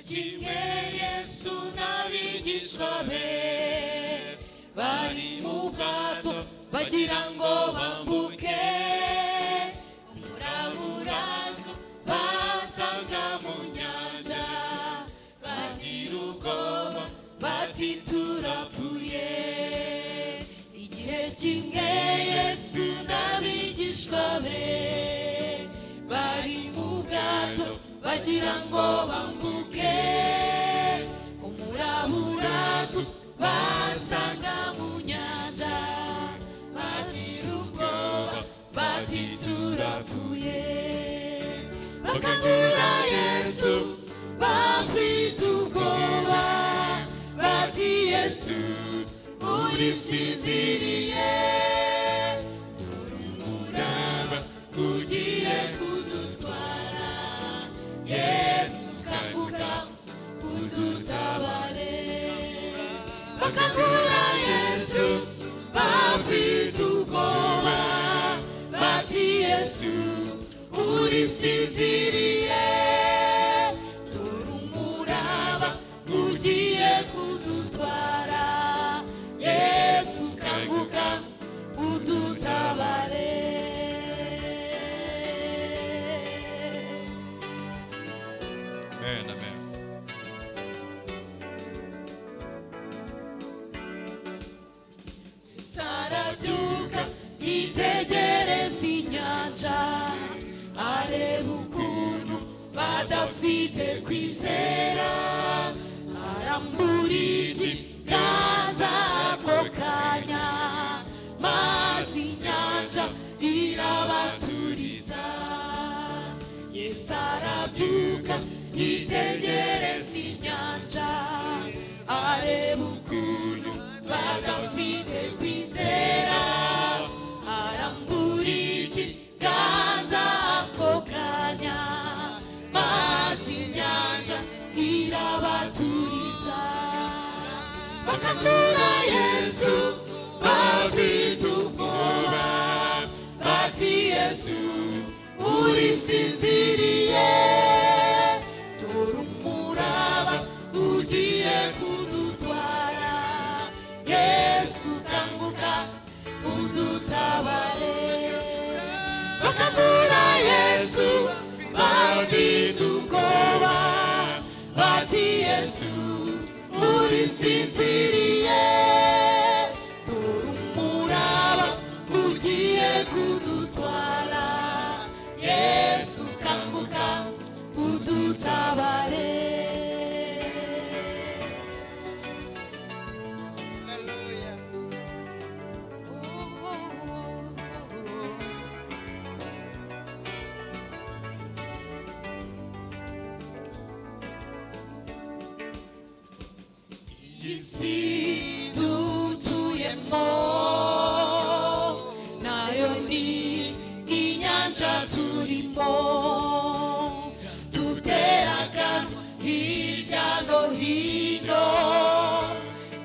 kimwe Yesu n'abigishwa be bari mu bwato bagira ngo bambuke umuraburazo basanga mu nyanja bagira ubwoba bati turapfuye. Igihe kimwe Yesu n'abigishwa be bari mu bwato bagira ngo bambuke umuraburazo basanga mu nyanja bagira ubwoba bati turapfuye. Bakangura Yesu bafite ubwoba bati Yesu urisinziriye dore umuraba ugiye kudutwara. Yesu kanguka udutabare. Bakangura Yesu bafite ubwoba bati Yesu urisinziriye dore umuraba ugiye kudutwara. Yesu kanguka udutabare. Amen, amen. Sarabyuka yitegereza inyanja areba ukuntu badafite kwizera arambura ikiganza ako kanya maze inyanja irabaturiza. Yesu arabyuka yitegereza inyanja areba ukuntu badafite kwizera arambura ikiganza ako kanya maze inyanja irabaturiza. Bakangura Yesu bafite ubwoba bati Yesu urisinziriye dore umuraba ugiye kudutwara. Yesu kanguka udutabare. Bakangura Yesu bafite ubwoba bati Yesu urisinziriye dore umuraba ugiye kudutwara. Yesu kanguka udutabare. Isi dutuyemo nayo ni inyanja turimo duteraga hirya no hino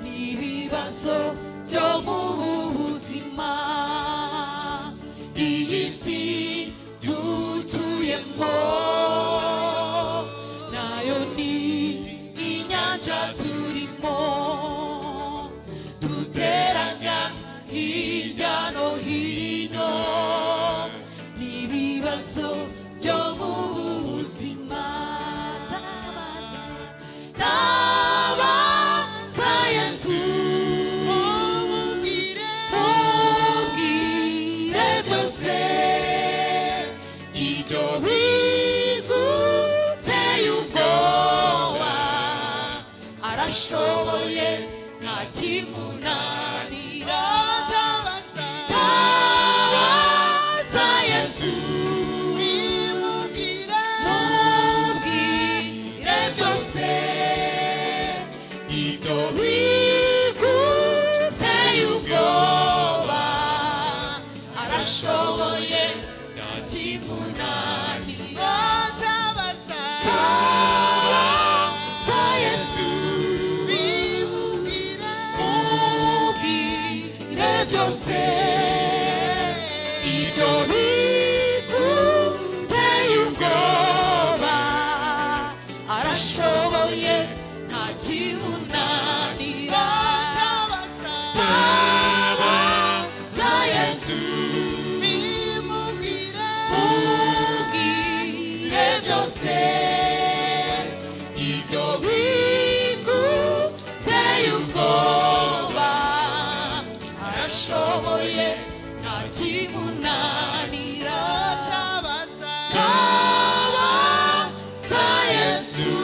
n'ibibazo byo mu buzima. Iyi si dutuyemo nayo ni inyanja turimo duteraga hirya no hino n'ibibazo byo mu buzima. Tabaza Yesu mubwire byose ibyo biguteye ubwoba arashoboye nta kimunanira. Tabaza Yesu mubwire byose ibyo biguteye ubwoba arashoboye nta kimunanira. Tabaza Yesu byose ibyo biguteye ubwoba arashoboye byose ibyo biguteye ubwoba arashoboye nta kimunanira tabaza Yesu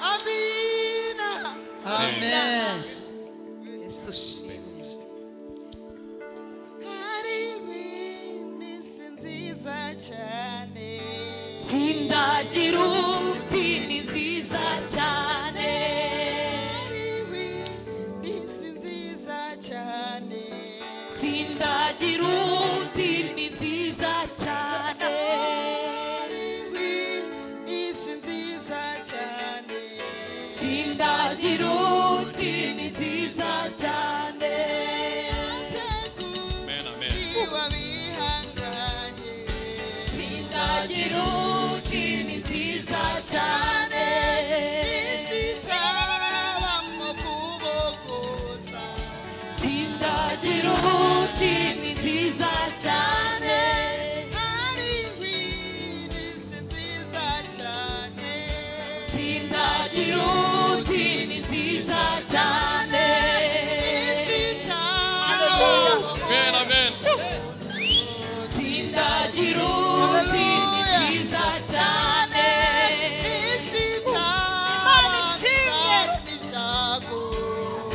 amina Amen. Yesu shize hari iminsi nziza cyane sindagira uti ni nziza cyane hari iminsi nziza cyane sindagira uti ni nziza cyane hari iminsi nziza cyane sindagira uti ni nziza cyane Amen, amen. sindagira uti ni nziza cyane isitabamo kubogoza sindagira uti ni nziza cyane hari iminsi nziza cyane sindagira uti ni nziza cyane Amen, amen. sindagira uti ni nziza cyane Imana ishimwe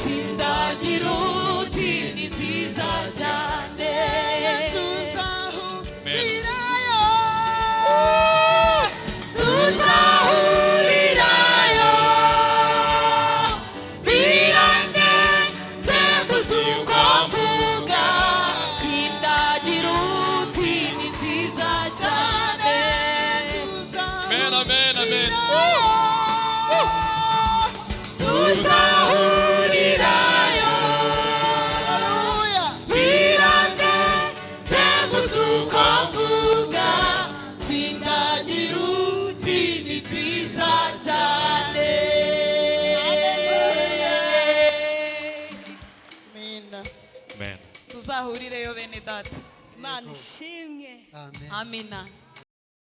sindagira uti ni nziza cyane tuzahurirayo tuzahurirayo birange tembuza uko mvuga sindagira uti ni nziza cyane Amen, amen, amen. tuzahurirayo birange tembuza uko mvuga sindagira uti ni nziza cyane Amen. tuzahurireyo bene data imana ishimwe Amen. amina